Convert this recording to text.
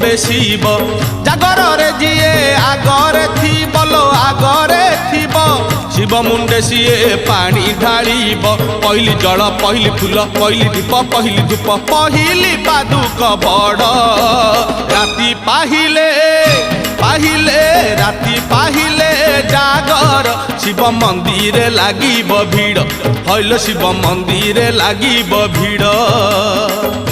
शिवे शिव जागर रे जिए आगरे थी बोलो आगरे थीब शिव मुंडे सीए पानी ढालिब पहली जल पहली फूल पहली दीप पहली धूप पहली पादुक बड़ राति पाहिले पाहिले राति पाहिले जागर शिव मंदिर लागिब भीड़ हईल शिव मंदिर लागिब भीड़।